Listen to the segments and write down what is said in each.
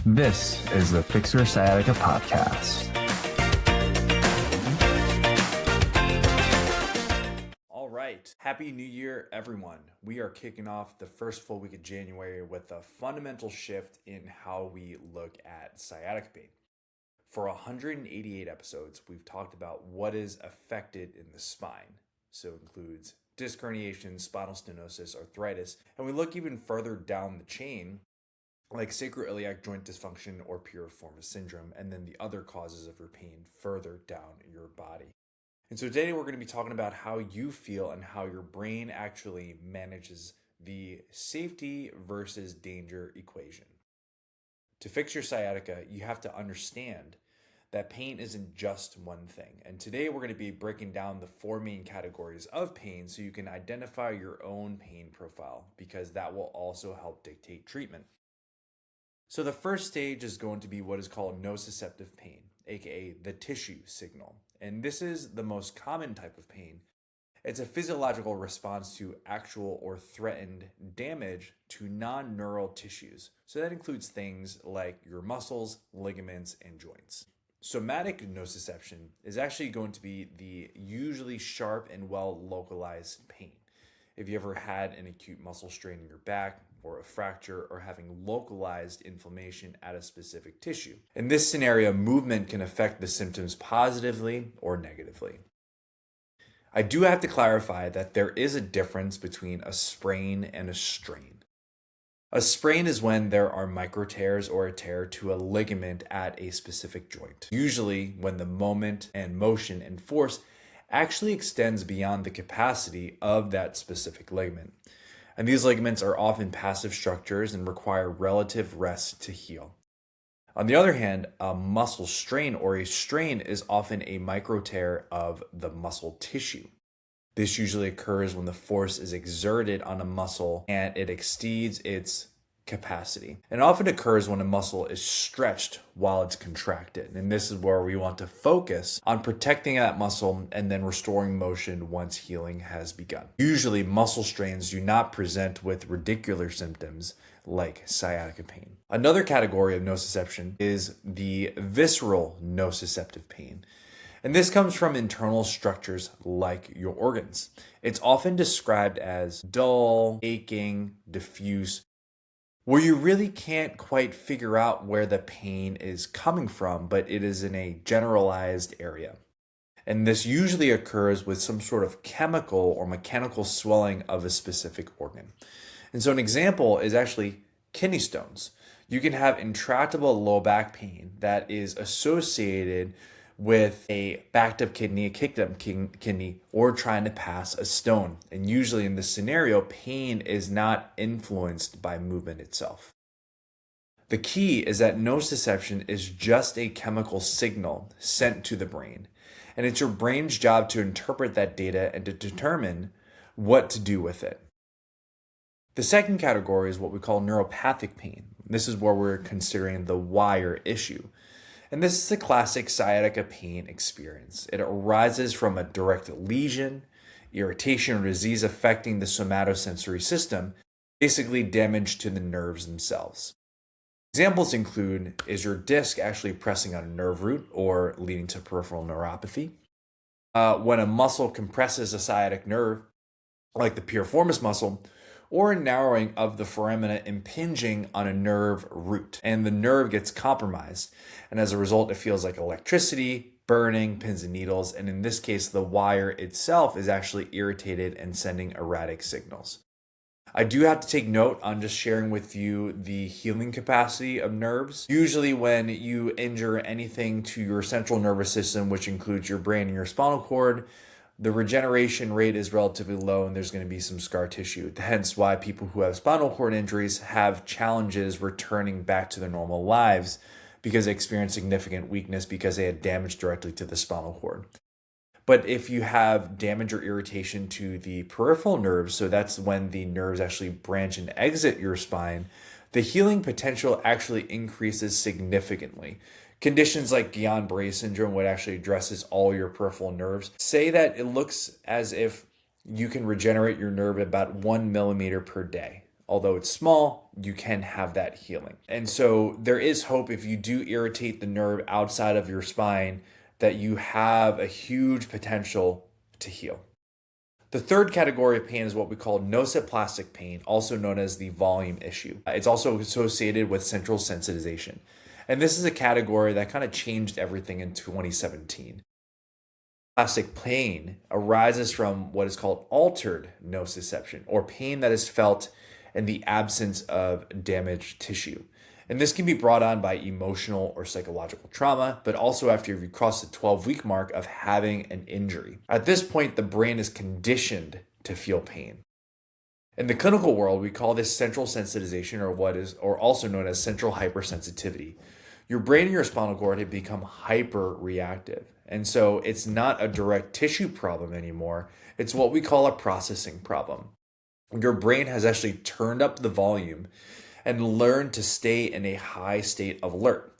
This is the Fix Your Sciatica podcast. All right. Happy New Year, everyone. We are kicking off the first full week of January with a fundamental shift in how we look at sciatica pain. For 188 episodes, we've talked about what is affected in the spine. So it includes disc herniation, spinal stenosis, arthritis, and we look even further down the chain like sacroiliac joint dysfunction or piriformis syndrome, and then the other causes of your pain further down your body. And so today we're going to be talking about how you feel and how your brain actually manages the safety versus danger equation. To fix your sciatica, you have to understand that pain isn't just one thing. And today we're going to be breaking down the four main categories of pain so you can identify your own pain profile, because that will also help dictate treatment. So the first stage is going to be what is called nociceptive pain, aka the tissue signal. And this is the most common type of pain. It's a physiological response to actual or threatened damage to non-neural tissues. So that includes things like your muscles, ligaments, and joints. Somatic nociception is actually going to be the usually sharp and well-localized pain. If you ever had an acute muscle strain in your back, or a fracture, or having localized inflammation at a specific tissue. In this scenario, movement can affect the symptoms positively or negatively. I do have to clarify that there is a difference between a sprain and a strain. A sprain is when there are micro tears or a tear to a ligament at a specific joint, usually when the moment and motion and force actually extends beyond the capacity of that specific ligament. And these ligaments are often passive structures and require relative rest to heal. On the other hand, a muscle strain or a strain is often a micro tear of the muscle tissue. This usually occurs when the force is exerted on a muscle and it exceeds its capacity. It often occurs when a muscle is stretched while it's contracted. And this is where we want to focus on protecting that muscle and then restoring motion once healing has begun. Usually, muscle strains do not present with radicular symptoms like sciatica pain. Another category of nociception is the visceral nociceptive pain. And this comes from internal structures like your organs. It's often described as dull, aching, diffuse, where you really can't quite figure out where the pain is coming from, but it is in a generalized area. And this usually occurs with some sort of chemical or mechanical swelling of a specific organ. And so an example is actually kidney stones. You can have intractable low back pain that is associated with a backed up kidney, a kicked up kidney, or trying to pass a stone. And usually in this scenario, pain is not influenced by movement itself. The key is that nociception is just a chemical signal sent to the brain. And it's your brain's job to interpret that data and to determine what to do with it. The second category is what we call neuropathic pain. This is where we're considering the wire issue. And this is a classic sciatica pain experience. It arises from a direct lesion, irritation, or disease affecting the somatosensory system, basically damage to the nerves themselves. Examples include, is your disc actually pressing on a nerve root or leading to peripheral neuropathy? When a muscle compresses a sciatic nerve, like the piriformis muscle, or a narrowing of the foramina impinging on a nerve root, and the nerve gets compromised. And as a result, it feels like electricity, burning, pins and needles, and in this case, the wire itself is actually irritated and sending erratic signals. I do have to take note on just sharing with you the healing capacity of nerves. Usually when you injure anything to your central nervous system, which includes your brain and your spinal cord, the regeneration rate is relatively low and there's going to be some scar tissue. Hence why people who have spinal cord injuries have challenges returning back to their normal lives because they experience significant weakness because they had damage directly to the spinal cord. But if you have damage or irritation to the peripheral nerves, so that's when the nerves actually branch and exit your spine, the healing potential actually increases significantly. Conditions like Guillain-Barré syndrome, what actually addresses all your peripheral nerves, say that it looks as if you can regenerate your nerve about 1 millimeter per day. although it's small, you can have that healing. And so there is hope if you do irritate the nerve outside of your spine that you have a huge potential to heal. The third category of pain is what we call nociplastic pain, also known as the volume issue. It's also associated with central sensitization. And this is a category that kind of changed everything in 2017. Nociplastic pain arises from what is called altered nociception, or pain that is felt in the absence of damaged tissue. And this can be brought on by emotional or psychological trauma, but also after you've crossed the 12-week mark of having an injury. At this point, the brain is conditioned to feel pain. In the clinical world, we call this central sensitization, or also known as central hypersensitivity. Your brain and your spinal cord have become hyper-reactive. And so it's not a direct tissue problem anymore. It's what we call a processing problem. Your brain has actually turned up the volume and learned to stay in a high state of alert.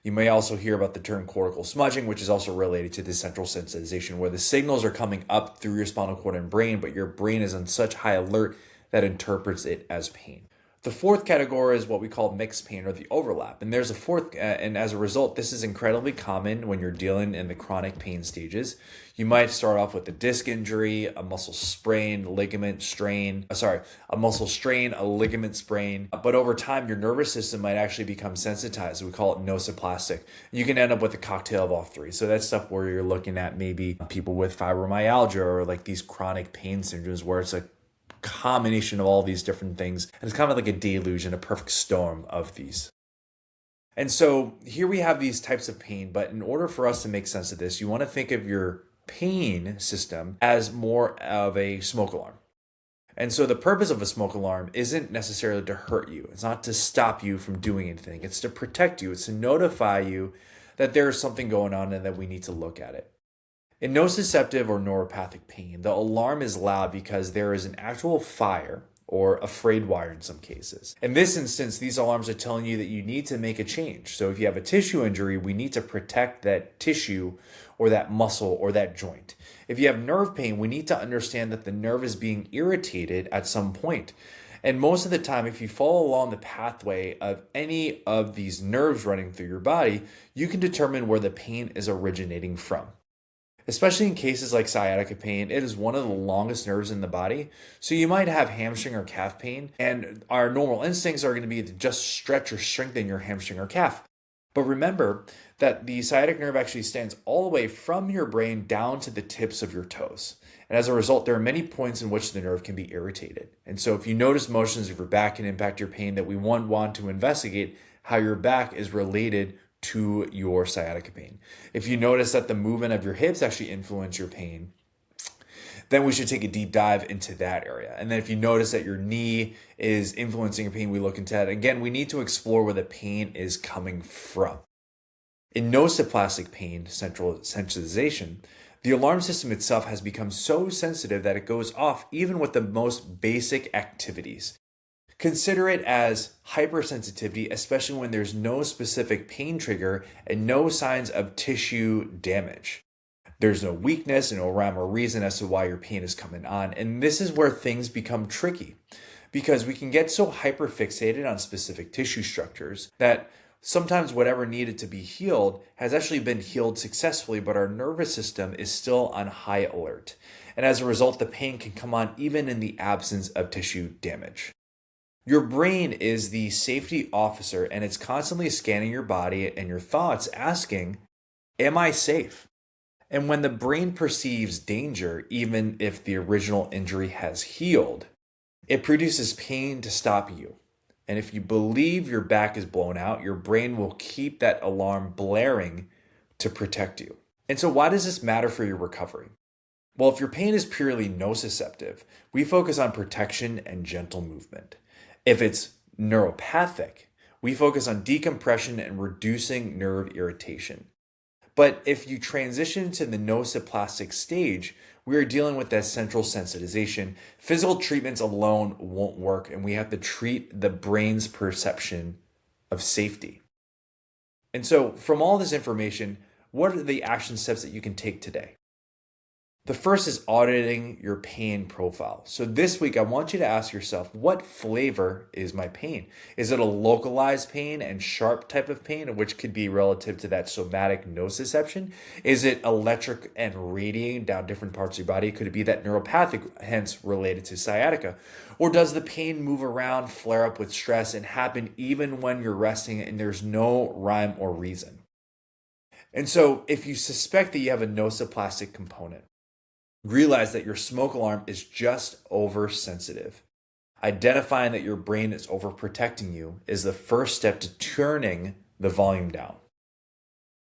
You may also hear about the term cortical smudging, which is also related to this central sensitization, where the signals are coming up through your spinal cord and brain, but your brain is on such high alert that interprets it as pain. The fourth category is what we call mixed pain, or the overlap. And there's a fourth, and as a result, this is incredibly common when you're dealing in the chronic pain stages. You might start off with a disc injury, a muscle sprain, a ligament sprain, but over time, your nervous system might actually become sensitized. We call it nociplastic. You can end up with a cocktail of all three. So that's stuff where you're looking at maybe people with fibromyalgia or like these chronic pain syndromes where it's a combination of all these different things. And it's kind of like a deluge and a perfect storm of these. And so here we have these types of pain, but in order for us to make sense of this, you want to think of your pain system as more of a smoke alarm. And so the purpose of a smoke alarm isn't necessarily to hurt you. It's not to stop you from doing anything. It's to protect you. It's to notify you that there's something going on and that we need to look at it. In nociceptive or neuropathic pain, the alarm is loud because there is an actual fire or a frayed wire in some cases. In this instance, these alarms are telling you that you need to make a change. So if you have a tissue injury, we need to protect that tissue or that muscle or that joint. If you have nerve pain, we need to understand that the nerve is being irritated at some point. And most of the time, if you follow along the pathway of any of these nerves running through your body, you can determine where the pain is originating from. Especially in cases like sciatica pain, it is one of the longest nerves in the body. So you might have hamstring or calf pain, and our normal instincts are going to be to just stretch or strengthen your hamstring or calf. But remember that the sciatic nerve actually stands all the way from your brain down to the tips of your toes. And as a result, there are many points in which the nerve can be irritated. And so if you notice motions of your back can impact your pain, that we want to investigate how your back is related to your sciatica pain. If you notice that the movement of your hips actually influence your pain, then we should take a deep dive into that area. And then if you notice that your knee is influencing your pain, we look into that. Again, we need to explore where the pain is coming from. In nociplastic pain, central sensitization, the alarm system itself has become so sensitive that it goes off even with the most basic activities. Consider it as hypersensitivity, especially when there's no specific pain trigger and no signs of tissue damage. There's no weakness and no rhyme or reason as to why your pain is coming on. And this is where things become tricky because we can get so hyperfixated on specific tissue structures that sometimes whatever needed to be healed has actually been healed successfully, but our nervous system is still on high alert. And as a result, the pain can come on even in the absence of tissue damage. Your brain is the safety officer, and it's constantly scanning your body and your thoughts, asking, am I safe? And when the brain perceives danger, even if the original injury has healed, it produces pain to stop you. And if you believe your back is blown out, your brain will keep that alarm blaring to protect you. And so why does this matter for your recovery? Well, if your pain is purely nociceptive, we focus on protection and gentle movement. If it's neuropathic, we focus on decompression and reducing nerve irritation. But if you transition to the nociplastic stage, we are dealing with that central sensitization. Physical treatments alone won't work, and we have to treat the brain's perception of safety. And so from all this information, what are the action steps that you can take today? The first is auditing your pain profile. So this week, I want you to ask yourself, what flavor is my pain? Is it a localized pain and sharp type of pain, which could be relative to that somatic nociception? Is it electric and radiating down different parts of your body? Could it be that neuropathic, hence related to sciatica? Or does the pain move around, flare up with stress, and happen even when you're resting and there's no rhyme or reason? And so if you suspect that you have a nociplastic component, realize that your smoke alarm is just oversensitive. Identifying that your brain is overprotecting you is the first step to turning the volume down.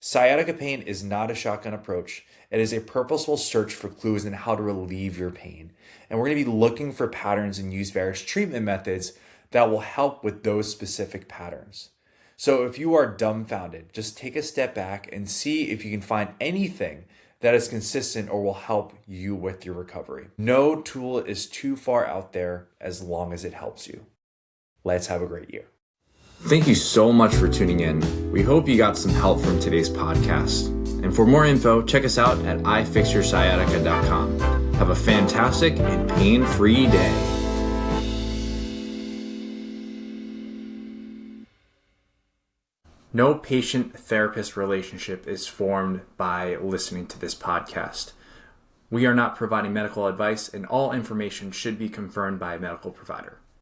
Sciatica pain is not a shotgun approach. It is a purposeful search for clues in how to relieve your pain. And we're going to be looking for patterns and use various treatment methods that will help with those specific patterns. So if you are dumbfounded, just take a step back and see if you can find anything that is consistent or will help you with your recovery. No tool is too far out there as long as it helps you. Let's have a great year. Thank you so much for tuning in. We hope you got some help from today's podcast. And for more info, check us out at ifixyoursciatica.com. Have a fantastic and pain-free day. No patient-therapist relationship is formed by listening to this podcast. We are not providing medical advice, and all information should be confirmed by a medical provider.